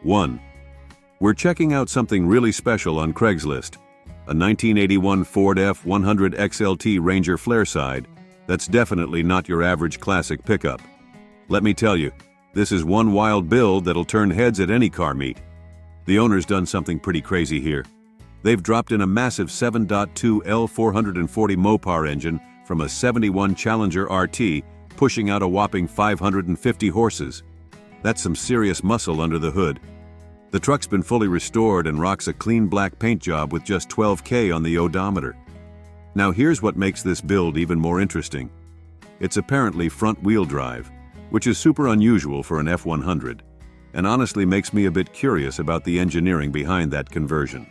1. We're checking out something really special on Craigslist. A 1981 Ford F100 XLT Ranger flare-side that's definitely not your average classic pickup. Let me tell you, this is one wild build that'll turn heads at any car meet. The owner's done something pretty crazy here. They've dropped in a massive 7.2 L440 Mopar engine from a 71 Challenger RT, pushing out a whopping 550 horses. That's some serious muscle under the hood. The truck's been fully restored and rocks a clean black paint job with just 12K on the odometer. Now here's what makes this build even more interesting. It's apparently front-wheel drive, which is super unusual for an F100, and honestly makes me a bit curious about the engineering behind that conversion.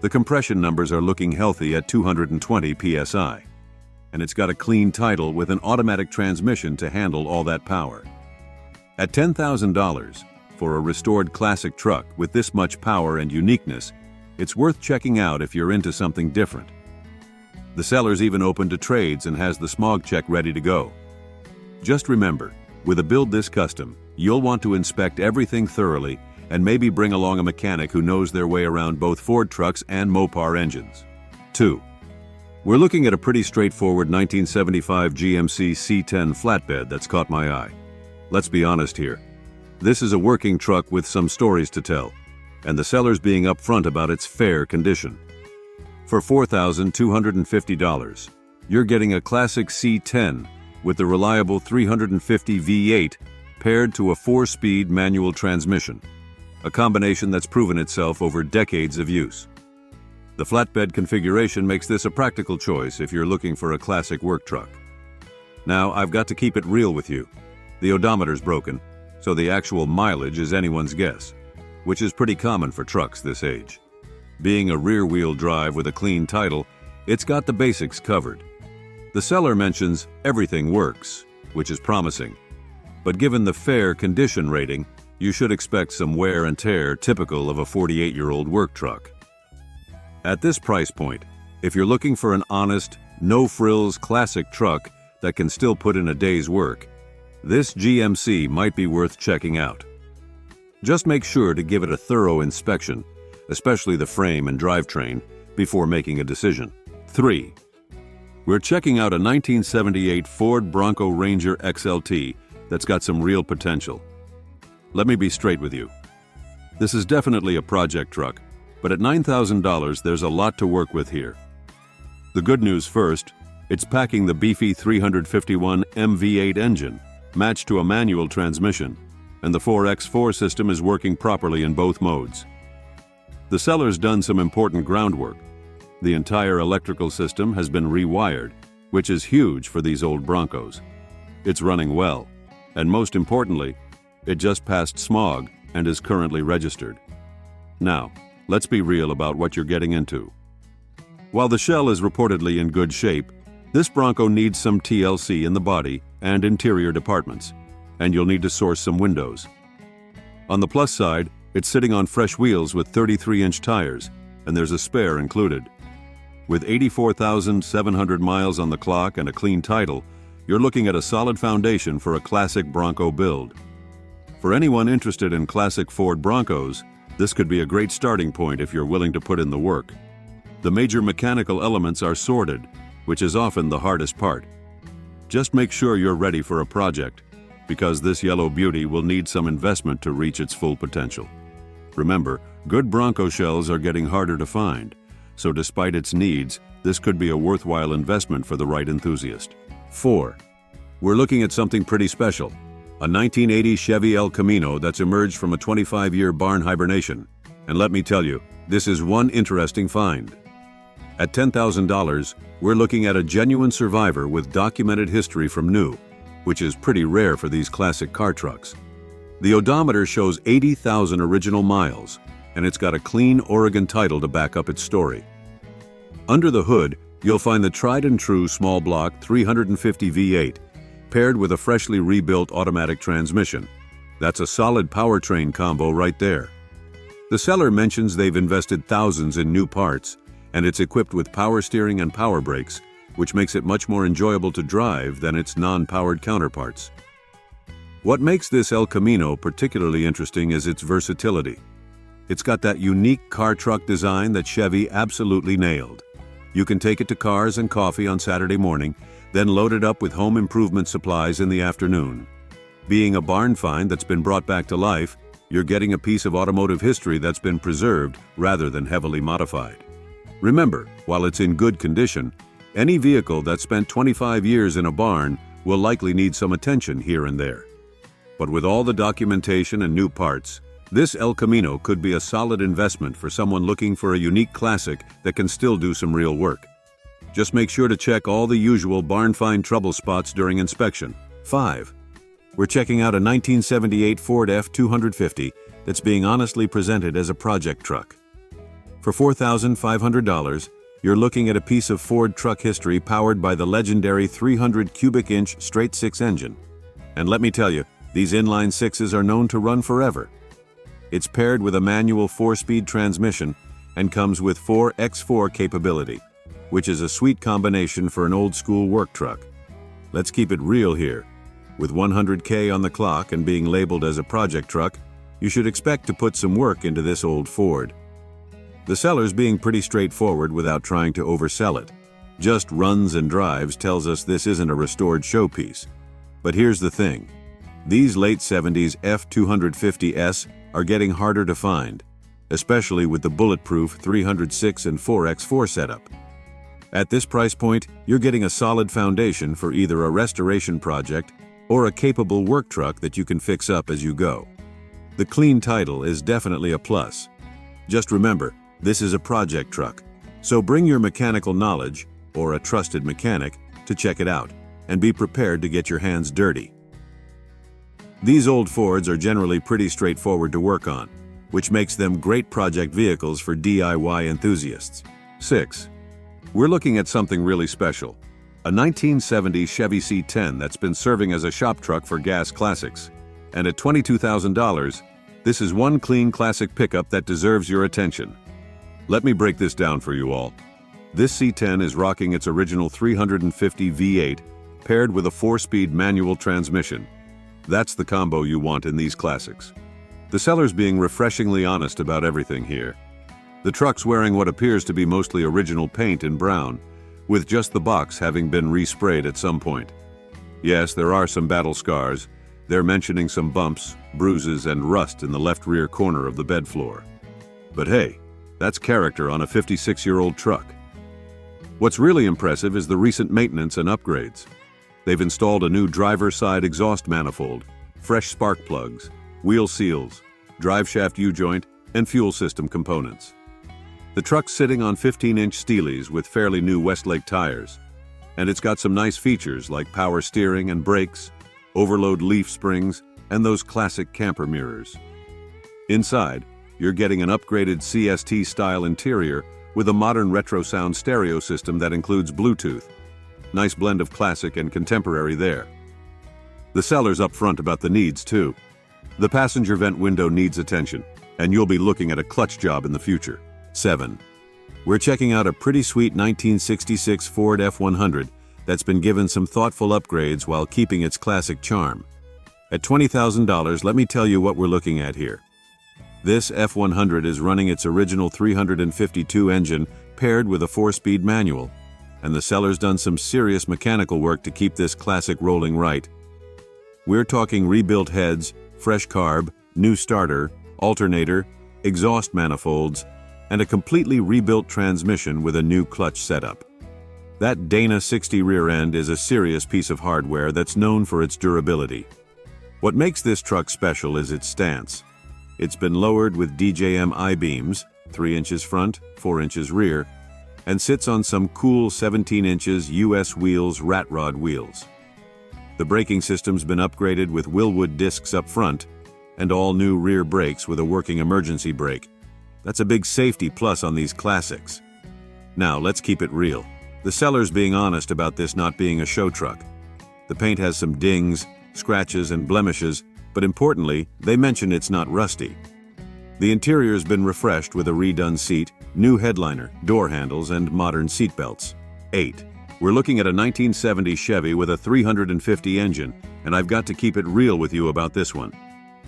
The compression numbers are looking healthy at 220 psi, and it's got a clean title with an automatic transmission to handle all that power. At $10,000, for a restored classic truck with this much power and uniqueness, it's worth checking out if you're into something different. The seller's even open to trades and has the smog check ready to go. Just remember, with a build this custom, you'll want to inspect everything thoroughly and maybe bring along a mechanic who knows their way around both Ford trucks and Mopar engines. 2. We're looking at a pretty straightforward 1975 GMC C10 flatbed that's caught my eye. Let's be honest here. This is a working truck with some stories to tell, and the seller's being upfront about its fair condition. For $4,250, you're getting a classic C10 with the reliable 350 V8 paired to a 4-speed manual transmission, a combination that's proven itself over decades of use. The flatbed configuration makes this a practical choice if you're looking for a classic work truck. Now, I've got to keep it real with you. The odometer's broken, so the actual mileage is anyone's guess, which is pretty common for trucks this age. Being a rear-wheel drive with a clean title, it's got the basics covered. The seller mentions everything works, which is promising. But given the fair condition rating, you should expect some wear and tear typical of a 48-year-old work truck. At this price point, if you're looking for an honest, no-frills classic truck that can still put in a day's work, this GMC might be worth checking out. Just make sure to give it a thorough inspection, especially the frame and drivetrain, before making a decision. 3. We're checking out a 1978 Ford Bronco Ranger XLT that's got some real potential. Let me be straight with you. This is definitely a project truck, but at $9,000 there's a lot to work with here. The good news first, it's packing the beefy 351 MV8 engine, matched to a manual transmission, and the 4x4 system is working properly in both modes. The seller's done some important groundwork. The entire electrical system has been rewired, which is huge for these old Broncos. It's running well, and most importantly, it just passed smog and is currently registered. Now, let's be real about what you're getting into. While the shell is reportedly in good shape, this Bronco needs some TLC in the body and interior departments, and you'll need to source some windows. On the plus side, it's sitting on fresh wheels with 33-inch tires, and there's a spare included. With 84,700 miles on the clock and a clean title, you're looking at a solid foundation for a classic Bronco build. For anyone interested in classic Ford Broncos, this could be a great starting point if you're willing to put in the work. The major mechanical elements are sorted, which is often the hardest part. Just make sure you're ready for a project, because this yellow beauty will need some investment to reach its full potential. Remember, good Bronco shells are getting harder to find, so despite its needs, this could be a worthwhile investment for the right enthusiast. 4. We're looking at something pretty special, a 1980 Chevy El Camino that's emerged from a 25-year barn hibernation. And let me tell you, this is one interesting find. At $10,000, we're looking at a genuine survivor with documented history from new, which is pretty rare for these classic car trucks. The odometer shows 80,000 original miles, and it's got a clean Oregon title to back up its story. Under the hood, you'll find the tried-and-true small block 350 V8, paired with a freshly rebuilt automatic transmission. That's a solid powertrain combo right there. The seller mentions they've invested thousands in new parts, and it's equipped with power steering and power brakes, which makes it much more enjoyable to drive than its non-powered counterparts. What makes this El Camino particularly interesting is its versatility. It's got that unique car-truck design that Chevy absolutely nailed. You can take it to cars and coffee on Saturday morning, then load it up with home improvement supplies in the afternoon. Being a barn find that's been brought back to life, you're getting a piece of automotive history that's been preserved rather than heavily modified. Remember, while it's in good condition, any vehicle that spent 25 years in a barn will likely need some attention here and there. But with all the documentation and new parts, this El Camino could be a solid investment for someone looking for a unique classic that can still do some real work. Just make sure to check all the usual barn find trouble spots during inspection. 5. We're checking out a 1978 Ford F-250 that's being honestly presented as a project truck. For $4,500, you're looking at a piece of Ford truck history powered by the legendary 300 cubic inch straight-six engine. And let me tell you, these inline sixes are known to run forever. It's paired with a manual 4-speed transmission and comes with 4x4 capability, which is a sweet combination for an old-school work truck. Let's keep it real here. With 100K on the clock and being labeled as a project truck, you should expect to put some work into this old Ford. The seller's being pretty straightforward without trying to oversell it. Just runs and drives tells us this isn't a restored showpiece. But here's the thing. These late 70s F-250S are getting harder to find, especially with the bulletproof 306 and 4x4 setup. At this price point, you're getting a solid foundation for either a restoration project or a capable work truck that you can fix up as you go. The clean title is definitely a plus. Just remember, this is a project truck, so bring your mechanical knowledge, or a trusted mechanic, to check it out, and be prepared to get your hands dirty. These old Fords are generally pretty straightforward to work on, which makes them great project vehicles for DIY enthusiasts. 6. We're looking at something really special. A 1970 Chevy C10 that's been serving as a shop truck for gas classics. And at $22,000, this is one clean classic pickup that deserves your attention. Let me break this down for you all. This C10 is rocking its original 350 V8 paired with a 4-speed manual transmission. That's the combo you want in these classics. The seller's being refreshingly honest about everything here. The truck's wearing what appears to be mostly original paint in brown, with just the box having been resprayed at some point. Yes, there are some battle scars. They're mentioning some bumps, bruises, and rust in the left rear corner of the bed floor. But hey, that's character on a 56-year-old truck. What's really impressive is the recent maintenance and upgrades. They've installed a new driver's side exhaust manifold, fresh spark plugs, wheel seals, drive shaft U-joint, and fuel system components. The truck's sitting on 15-inch Steelies with fairly new Westlake tires, and it's got some nice features like power steering and brakes, overload leaf springs, and those classic camper mirrors. Inside, you're getting an upgraded CST-style interior with a modern retro sound stereo system that includes Bluetooth. Nice blend of classic and contemporary there. The seller's upfront about the needs, too. The passenger vent window needs attention, and you'll be looking at a clutch job in the future. 7. We're checking out a pretty sweet 1966 Ford F-100 that's been given some thoughtful upgrades while keeping its classic charm. At $20,000, let me tell you what we're looking at here. This F-100 is running its original 352 engine paired with a 4-speed manual, and the seller's done some serious mechanical work to keep this classic rolling right. We're talking rebuilt heads, fresh carb, new starter, alternator, exhaust manifolds, and a completely rebuilt transmission with a new clutch setup. That Dana 60 rear end is a serious piece of hardware that's known for its durability. What makes this truck special is its stance. It's been lowered with DJM I-beams, 3 inches front, 4 inches rear, and sits on some cool 17 inches US wheels rat rod wheels. The braking system's been upgraded with Willwood discs up front, and all new rear brakes with a working emergency brake. That's a big safety plus on these classics. Now, let's keep it real. The seller's being honest about this not being a show truck. The paint has some dings, scratches, and blemishes, but importantly, they mention it's not rusty. The interior's been refreshed with a redone seat, new headliner, door handles, and modern seat belts. 8. We're looking at a 1970 Chevy with a 350 engine, and I've got to keep it real with you about this one.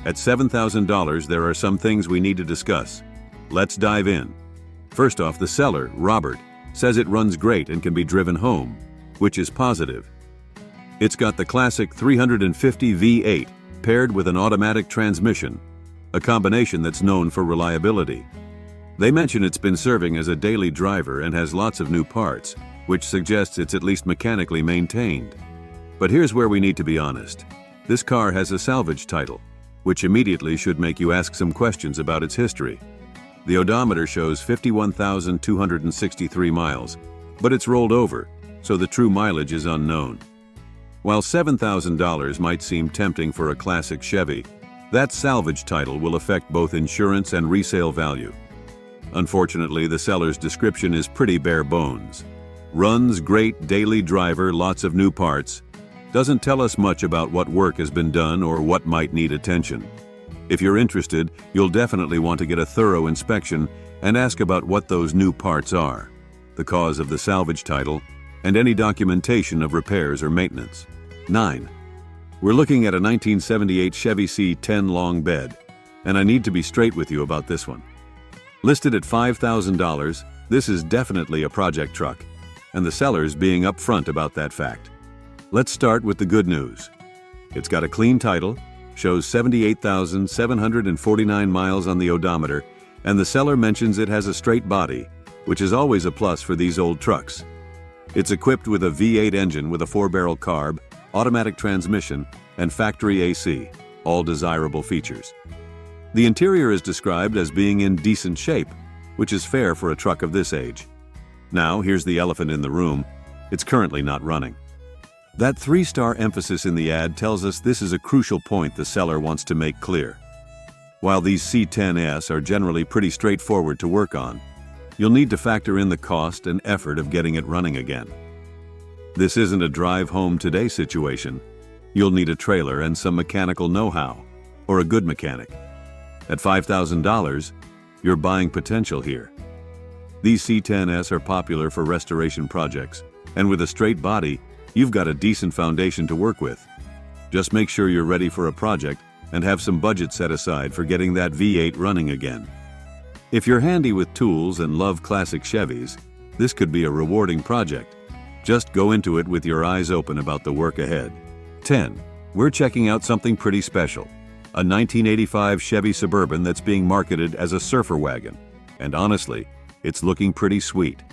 At $7,000, there are some things we need to discuss. Let's dive in. First off, the seller, Robert, says it runs great and can be driven home, which is positive. It's got the classic 350 V8 paired with an automatic transmission, a combination that's known for reliability. They mention it's been serving as a daily driver and has lots of new parts, which suggests it's at least mechanically maintained. But here's where we need to be honest. This car has a salvage title, which immediately should make you ask some questions about its history. The odometer shows 51,263 miles, but it's rolled over, so the true mileage is unknown. While $7,000 might seem tempting for a classic Chevy, that salvage title will affect both insurance and resale value. Unfortunately, the seller's description is pretty bare bones. Runs great, daily driver, lots of new parts. Doesn't tell us much about what work has been done or what might need attention. If you're interested, you'll definitely want to get a thorough inspection and ask about what those new parts are, the cause of the salvage title, and any documentation of repairs or maintenance. 9. We're looking at a 1978 Chevy C10 long bed, and I need to be straight with you about this one. Listed at $5,000, this is definitely a project truck, and the seller's being upfront about that fact. Let's start with the good news. It's got a clean title, shows 78,749 miles on the odometer, and the seller mentions it has a straight body, which is always a plus for these old trucks. It's equipped with a V8 engine with a 4-barrel carb, automatic transmission, and factory AC, all desirable features. The interior is described as being in decent shape, which is fair for a truck of this age. Now, here's the elephant in the room. It's currently not running. That 3-star emphasis in the ad tells us this is a crucial point the seller wants to make clear. While these C10s are generally pretty straightforward to work on, you'll need to factor in the cost and effort of getting it running again. This isn't a drive home today situation. You'll need a trailer and some mechanical know-how, or a good mechanic. At $5,000, you're buying potential here. These C10s are popular for restoration projects, and with a straight body, you've got a decent foundation to work with. Just make sure you're ready for a project and have some budget set aside for getting that V8 running again. If you're handy with tools and love classic Chevys, this could be a rewarding project. Just go into it with your eyes open about the work ahead. 10. We're checking out something pretty special. A 1985 Chevy Suburban that's being marketed as a surfer wagon. And honestly, it's looking pretty sweet.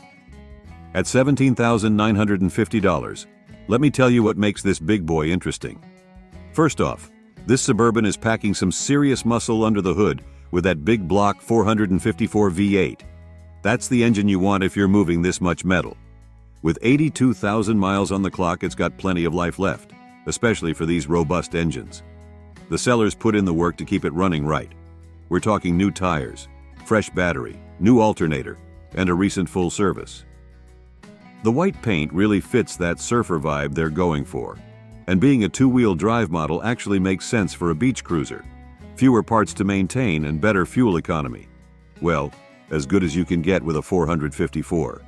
At $17,950, let me tell you what makes this big boy interesting. First off, this Suburban is packing some serious muscle under the hood with that big block 454 V8. That's the engine you want if you're moving this much metal. With 82,000 miles on the clock, it's got plenty of life left, especially for these robust engines. The sellers put in the work to keep it running right. We're talking new tires, fresh battery, new alternator, and a recent full service. The white paint really fits that surfer vibe they're going for, and being a 2-wheel drive model actually makes sense for a beach cruiser. Fewer parts to maintain and better fuel economy. Well, as good as you can get with a 454.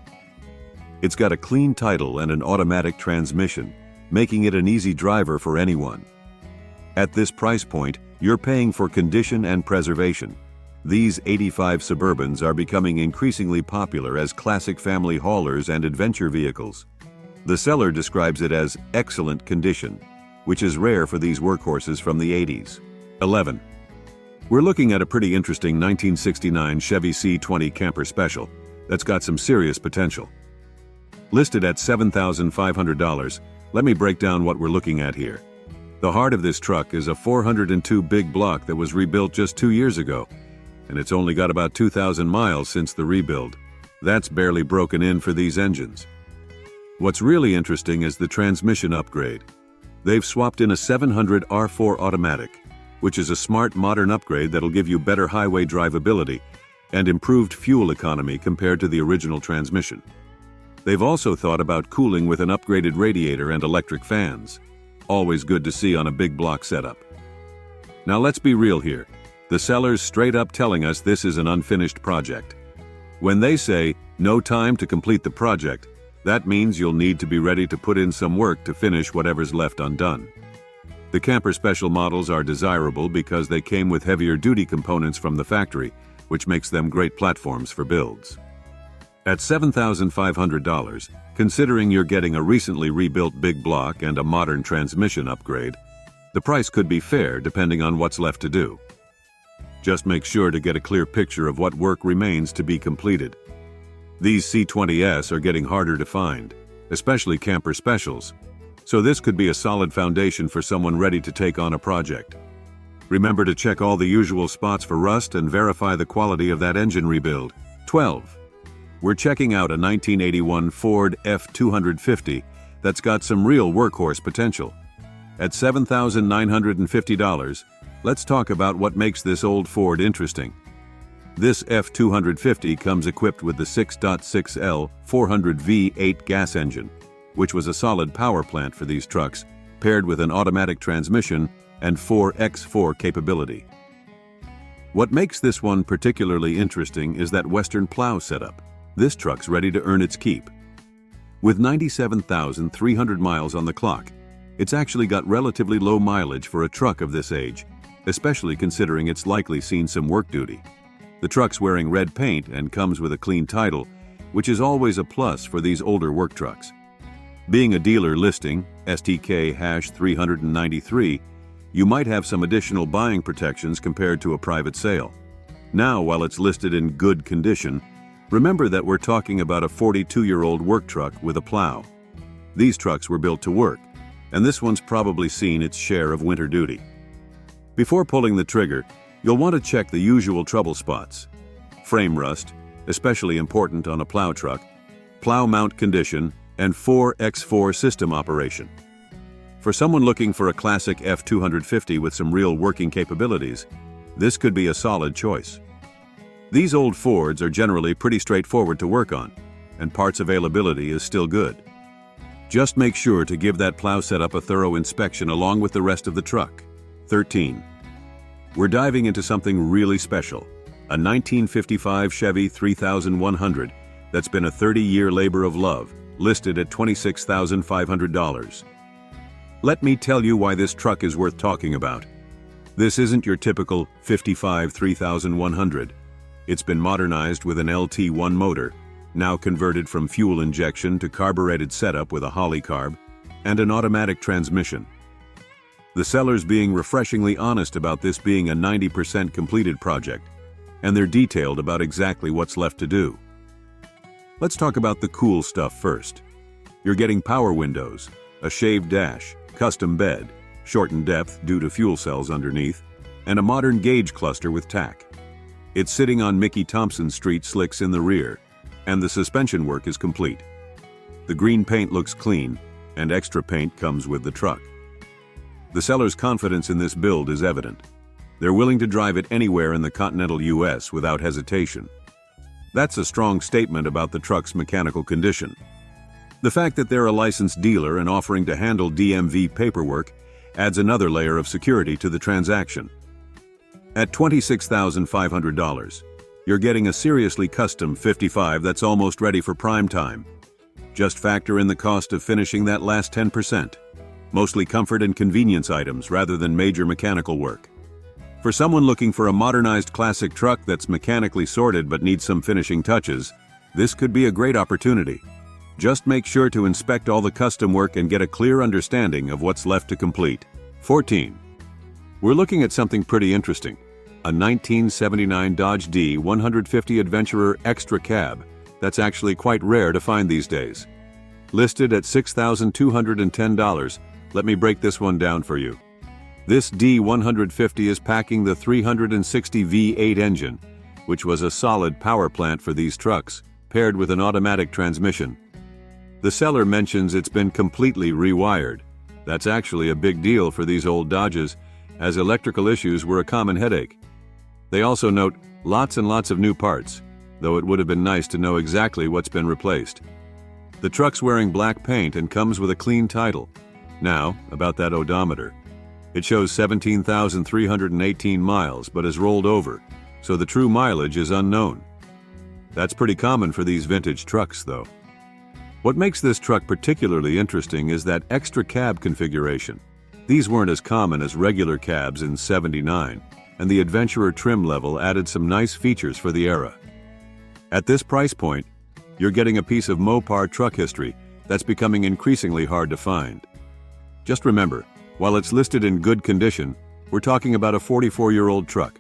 It's got a clean title and an automatic transmission, making it an easy driver for anyone. At this price point, you're paying for condition and preservation. These 85 Suburbans are becoming increasingly popular as classic family haulers and adventure vehicles. The seller describes it as excellent condition, which is rare for these workhorses from the 80s. 11. We're looking at a pretty interesting 1969 Chevy C20 Camper Special that's got some serious potential. Listed at $7,500, let me break down what we're looking at here. The heart of this truck is a 402 big block that was rebuilt just 2 years ago, and it's only got about 2,000 miles since the rebuild. That's barely broken in for these engines. What's really interesting is the transmission upgrade. They've swapped in a 700 R4 automatic, which is a smart modern upgrade that'll give you better highway drivability and improved fuel economy compared to the original transmission. They've also thought about cooling with an upgraded radiator and electric fans. Always good to see on a big block setup. Now let's be real here. The seller's straight up telling us this is an unfinished project. When they say, no time to complete the project, That means you'll need to be ready to put in some work to finish whatever's left undone. The Camper Special models are desirable because they came with heavier-duty components from the factory, which makes them great platforms for builds. At $7,500, considering you're getting a recently rebuilt big block and a modern transmission upgrade, the price could be fair depending on what's left to do. Just make sure to get a clear picture of what work remains to be completed. These C20s are getting harder to find, especially Camper Specials, so this could be a solid foundation for someone ready to take on a project. Remember to check all the usual spots for rust and verify the quality of that engine rebuild. 12. We're checking out a 1981 Ford F-250 that's got some real workhorse potential. At $7,950, let's talk about what makes this old Ford interesting. This F-250 comes equipped with the 6.6L 400 V8 gas engine, which was a solid power plant for these trucks, paired with an automatic transmission and 4x4 capability. What makes this one particularly interesting is that Western plow setup. This truck's ready to earn its keep. With 97,300 miles on the clock, it's actually got relatively low mileage for a truck of this age, especially considering it's likely seen some work duty. The truck's wearing red paint and comes with a clean title, which is always a plus for these older work trucks. Being a dealer listing, STK-393, you might have some additional buying protections compared to a private sale. Now, while it's listed in good condition, remember that we're talking about a 42-year-old work truck with a plow. These trucks were built to work, and this one's probably seen its share of winter duty. Before pulling the trigger, you'll want to check the usual trouble spots. Frame rust, especially important on a plow truck, plow mount condition, and 4x4 system operation. For someone looking for a classic F-250 with some real working capabilities, this could be a solid choice. These old Fords are generally pretty straightforward to work on, and parts availability is still good. Just make sure to give that plow setup a thorough inspection along with the rest of the truck. 13. We're diving into something really special, a 1955 Chevy 3100 that's been a 30-year labor of love, listed at $26,500. Let me tell you why this truck is worth talking about. This isn't your typical 55 3100. It's been modernized with an LT1 motor, now converted from fuel injection to carbureted setup with a Holly carb, and an automatic transmission. The seller's being refreshingly honest about this being a 90% completed project, and they're detailed about exactly what's left to do. Let's talk about the cool stuff first. You're getting power windows, a shaved dash, custom bed, shortened depth due to fuel cells underneath, and a modern gauge cluster with tack. It's sitting on Mickey Thompson Street slicks in the rear, and the suspension work is complete. The green paint looks clean, and extra paint comes with the truck. The seller's confidence in this build is evident. They're willing to drive it anywhere in the continental US without hesitation. That's a strong statement about the truck's mechanical condition. The fact that they're a licensed dealer and offering to handle DMV paperwork adds another layer of security to the transaction. At $26,500, you're getting a seriously custom 55 that's almost ready for prime time. Just factor in the cost of finishing that last 10%. Mostly comfort and convenience items rather than major mechanical work. For someone looking for a modernized classic truck that's mechanically sorted but needs some finishing touches, this could be a great opportunity. Just make sure to inspect all the custom work and get a clear understanding of what's left to complete. 14. We're looking at something pretty interesting. A 1979 Dodge D150 Adventurer Extra Cab that's actually quite rare to find these days. Listed at $6,210, let me break this one down for you. This D150 is packing the 360 V8 engine, which was a solid power plant for these trucks, paired with an automatic transmission. The seller mentions it's been completely rewired. That's actually a big deal for these old Dodges, as electrical issues were a common headache. They also note lots and lots of new parts, though it would have been nice to know exactly what's been replaced. The truck's wearing black paint and comes with a clean title. Now, about that odometer. It shows 17,318 miles but has rolled over, so the true mileage is unknown. That's pretty common for these vintage trucks, though. What makes this truck particularly interesting is that extra cab configuration. These weren't as common as regular cabs in '79, and the Adventurer trim level added some nice features for the era. At this price point, you're getting a piece of Mopar truck history that's becoming increasingly hard to find. Just remember, while it's listed in good condition, we're talking about a 44-year-old truck.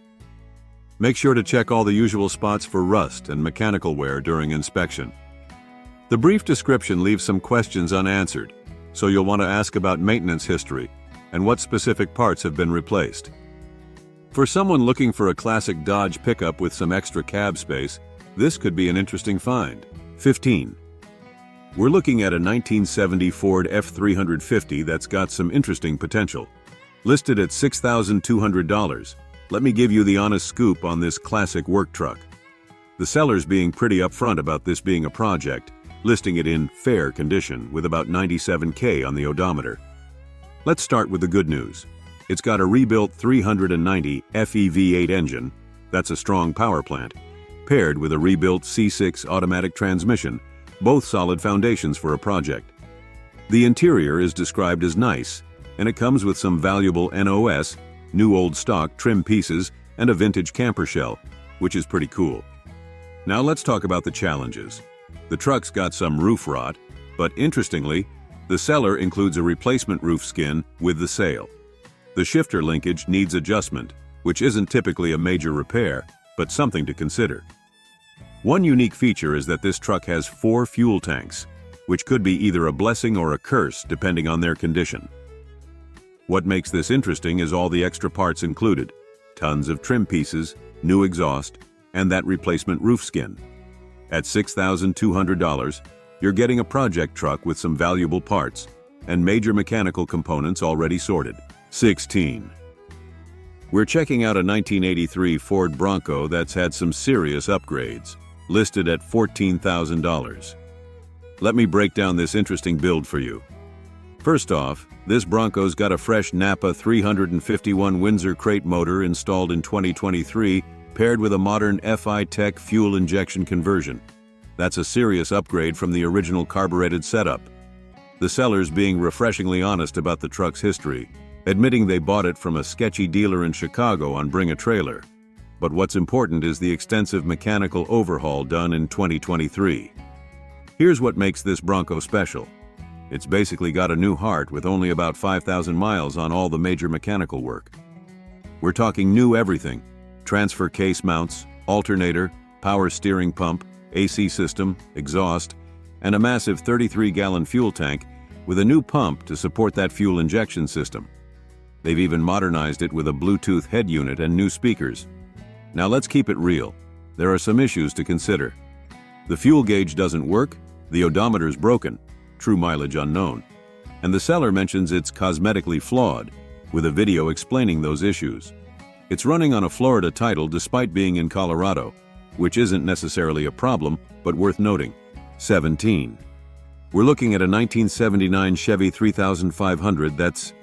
Make sure to check all the usual spots for rust and mechanical wear during inspection. The brief description leaves some questions unanswered, so you'll want to ask about maintenance history and what specific parts have been replaced. For someone looking for a classic Dodge pickup with some extra cab space, this could be an interesting find. 15. We're looking at a 1970 Ford F350 that's got some interesting potential. Listed at $6,200, let me give you the honest scoop on this classic work truck. The seller's being pretty upfront about this being a project, listing it in fair condition with about 97K on the odometer. Let's start with the good news. It's got a rebuilt 390 FE-V8 engine, that's a strong power plant, paired with a rebuilt C6 automatic transmission, both solid foundations for a project. The interior is described as nice, and it comes with some valuable NOS, new old stock trim pieces, and a vintage camper shell, which is pretty cool. Now let's talk about the challenges. The truck's got some roof rot, but interestingly, the seller includes a replacement roof skin with the sale. The shifter linkage needs adjustment, which isn't typically a major repair, but something to consider. One unique feature is that this truck has 4 fuel tanks, which could be either a blessing or a curse depending on their condition. What makes this interesting is all the extra parts included: tons of trim pieces, new exhaust, and that replacement roof skin. At $6,200, you're getting a project truck with some valuable parts and major mechanical components already sorted. 16. We're checking out a 1983 Ford Bronco that's had some serious upgrades, listed at $14,000. Let me break down this interesting build for you. First off, this Bronco's got a fresh Napa 351 Windsor crate motor installed in 2023, paired with a modern FI Tech fuel injection conversion. That's a serious upgrade from the original carbureted setup. The seller's being refreshingly honest about the truck's history, admitting they bought it from a sketchy dealer in Chicago on Bring a Trailer. But what's important is the extensive mechanical overhaul done in 2023. Here's what makes this Bronco special. It's basically got a new heart with only about 5,000 miles on all the major mechanical work. We're talking new everything: transfer case mounts, alternator, power steering pump, AC system, exhaust, and a massive 33-gallon fuel tank with a new pump to support that fuel injection system. They've even modernized it with a Bluetooth head unit and new speakers. Now let's keep it real. There are some issues to consider. The fuel gauge doesn't work, the odometer's broken, true mileage unknown, and the seller mentions it's cosmetically flawed, with a video explaining those issues. It's running on a Florida title despite being in Colorado, which isn't necessarily a problem, but worth noting. 17. We're looking at a 1979 Chevy 3500 that's...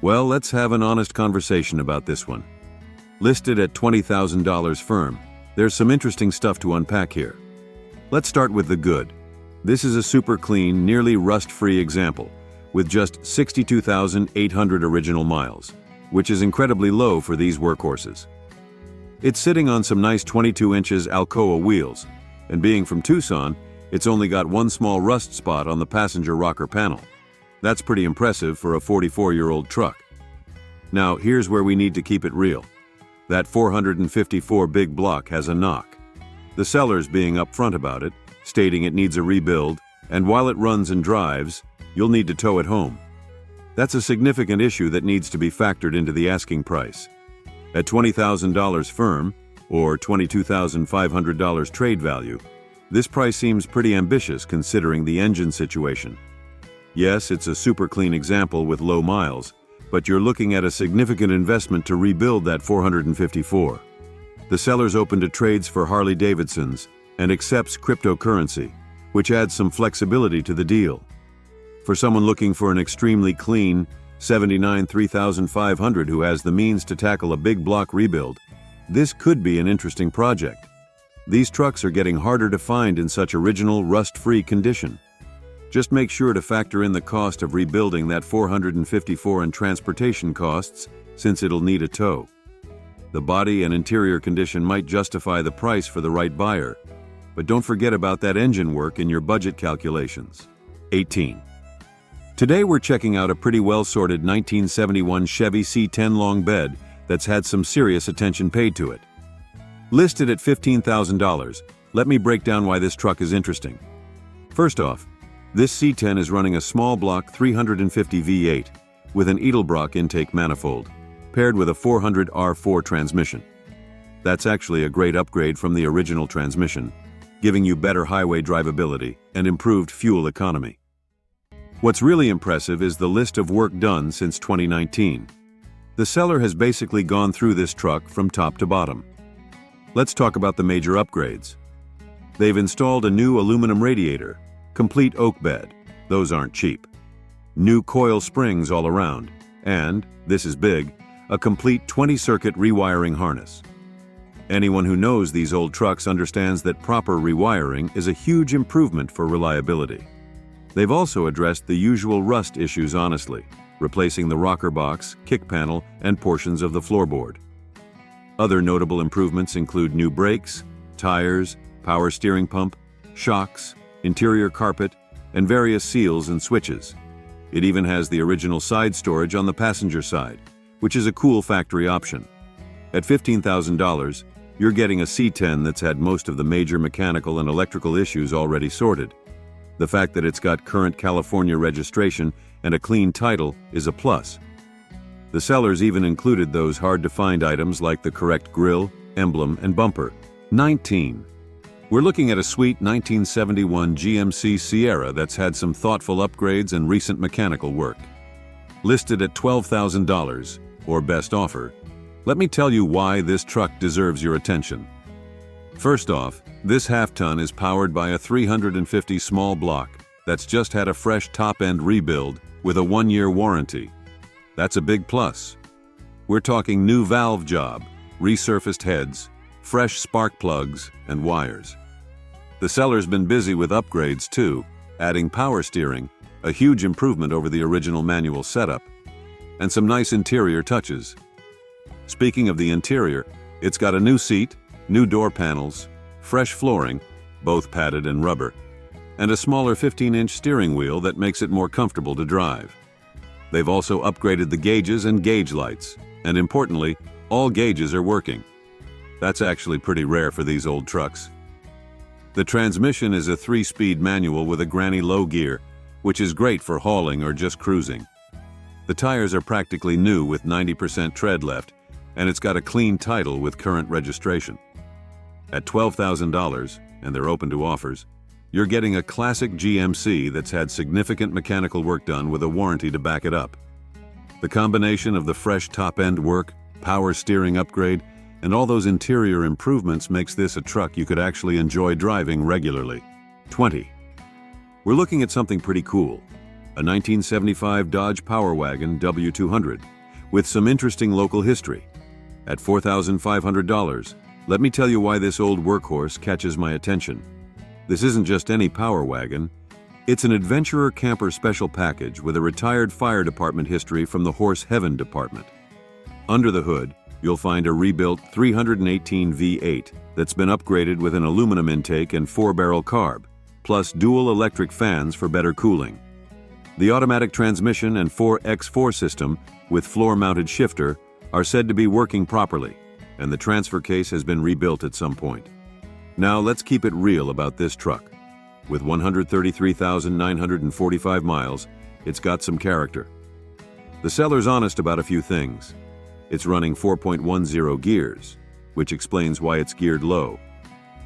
Well, let's have an honest conversation about this one. Listed at $20,000 firm, there's some interesting stuff to unpack here. Let's start with the good. This is a super clean, nearly rust-free example, with just 62,800 original miles, which is incredibly low for these workhorses. It's sitting on some nice 22 inches Alcoa wheels, and being from Tucson, it's only got one small rust spot on the passenger rocker panel. That's pretty impressive for a 44-year-old truck. Now, here's where we need to keep it real. That 454 big block has a knock. The seller's being upfront about it, stating it needs a rebuild, and while it runs and drives, you'll need to tow it home. That's a significant issue that needs to be factored into the asking price. At $20,000 firm, or $22,500 trade value, this price seems pretty ambitious considering the engine situation. Yes, it's a super clean example with low miles, but you're looking at a significant investment to rebuild that 454. The seller's open to trades for Harley-Davidsons and accepts cryptocurrency, which adds some flexibility to the deal. For someone looking for an extremely clean 79 3500 who has the means to tackle a big block rebuild, this could be an interesting project. These trucks are getting harder to find in such original, rust-free condition. Just make sure to factor in the cost of rebuilding that $454 in transportation costs, since it'll need a tow. The body and interior condition might justify the price for the right buyer, but don't forget about that engine work in your budget calculations. 18. Today we're checking out a pretty well-sorted 1971 Chevy C10 long bed that's had some serious attention paid to it. Listed at $15,000, let me break down why this truck is interesting. First off, this C10 is running a small block 350 V8 with an Edelbrock intake manifold, paired with a 400 R4 transmission. That's actually a great upgrade from the original transmission, giving you better highway drivability and improved fuel economy. What's really impressive is the list of work done since 2019. The seller has basically gone through this truck from top to bottom. Let's talk about the major upgrades. They've installed a new aluminum radiator, complete oak bed, those aren't cheap, new coil springs all around, and, this is big, a complete 20-circuit rewiring harness. Anyone who knows these old trucks understands that proper rewiring is a huge improvement for reliability. They've also addressed the usual rust issues honestly, replacing the rocker box, kick panel, and portions of the floorboard. Other notable improvements include new brakes, tires, power steering pump, shocks, interior carpet, and various seals and switches. It even has the original side storage on the passenger side, which is a cool factory option. At $15,000, you're getting a C10 that's had most of the major mechanical and electrical issues already sorted. The fact that it's got current California registration and a clean title is a plus. The sellers even included those hard-to-find items like the correct grille, emblem, and bumper. 19. We're looking at a sweet 1971 GMC Sierra that's had some thoughtful upgrades and recent mechanical work. Listed at $12,000, or best offer, let me tell you why this truck deserves your attention. First off, this half-ton is powered by a 350 small block that's just had a fresh top-end rebuild with a 1-year warranty. That's a big plus. We're talking new valve job, resurfaced heads, fresh spark plugs, and wires. The seller's been busy with upgrades too, adding power steering, a huge improvement over the original manual setup, and some nice interior touches. Speaking of the interior, it's got a new seat, new door panels, fresh flooring, both padded and rubber, and a smaller 15-inch steering wheel that makes it more comfortable to drive. They've also upgraded the gauges and gauge lights, and importantly, all gauges are working. That's actually pretty rare for these old trucks. The transmission is a 3-speed manual with a granny low gear, which is great for hauling or just cruising. The tires are practically new with 90% tread left, and it's got a clean title with current registration. At $12,000, and they're open to offers, you're getting a classic GMC that's had significant mechanical work done with a warranty to back it up. The combination of the fresh top-end work, power steering upgrade, and all those interior improvements makes this a truck you could actually enjoy driving regularly. 20. We're looking at something pretty cool, a 1975 Dodge Power Wagon W200 with some interesting local history. At $4,500, let me tell you why this old workhorse catches my attention. This isn't just any power wagon. It's an adventurer camper special package with a retired fire department history from the Horse Heaven department. Under the hood, you'll find a rebuilt 318 V8 that's been upgraded with an aluminum intake and 4-barrel carb, plus dual electric fans for better cooling. The automatic transmission and 4x4 system with floor-mounted shifter are said to be working properly, and the transfer case has been rebuilt at some point. Now let's keep it real about this truck. With 133,945 miles, it's got some character. The seller's honest about a few things. It's running 4.10 gears, which explains why it's geared low.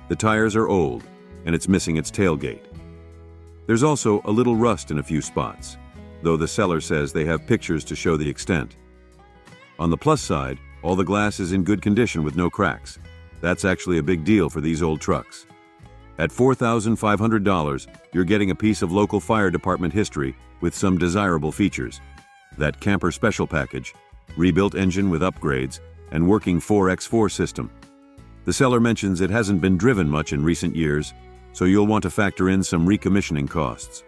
The tires are old, and it's missing its tailgate. There's also a little rust in a few spots, though the seller says they have pictures to show the extent. On the plus side, all the glass is in good condition with no cracks. That's actually a big deal for these old trucks. At $4,500, you're getting a piece of local fire department history with some desirable features. That camper special package, rebuilt engine with upgrades, and working 4x4 system. The seller mentions it hasn't been driven much in recent years, so you'll want to factor in some recommissioning costs.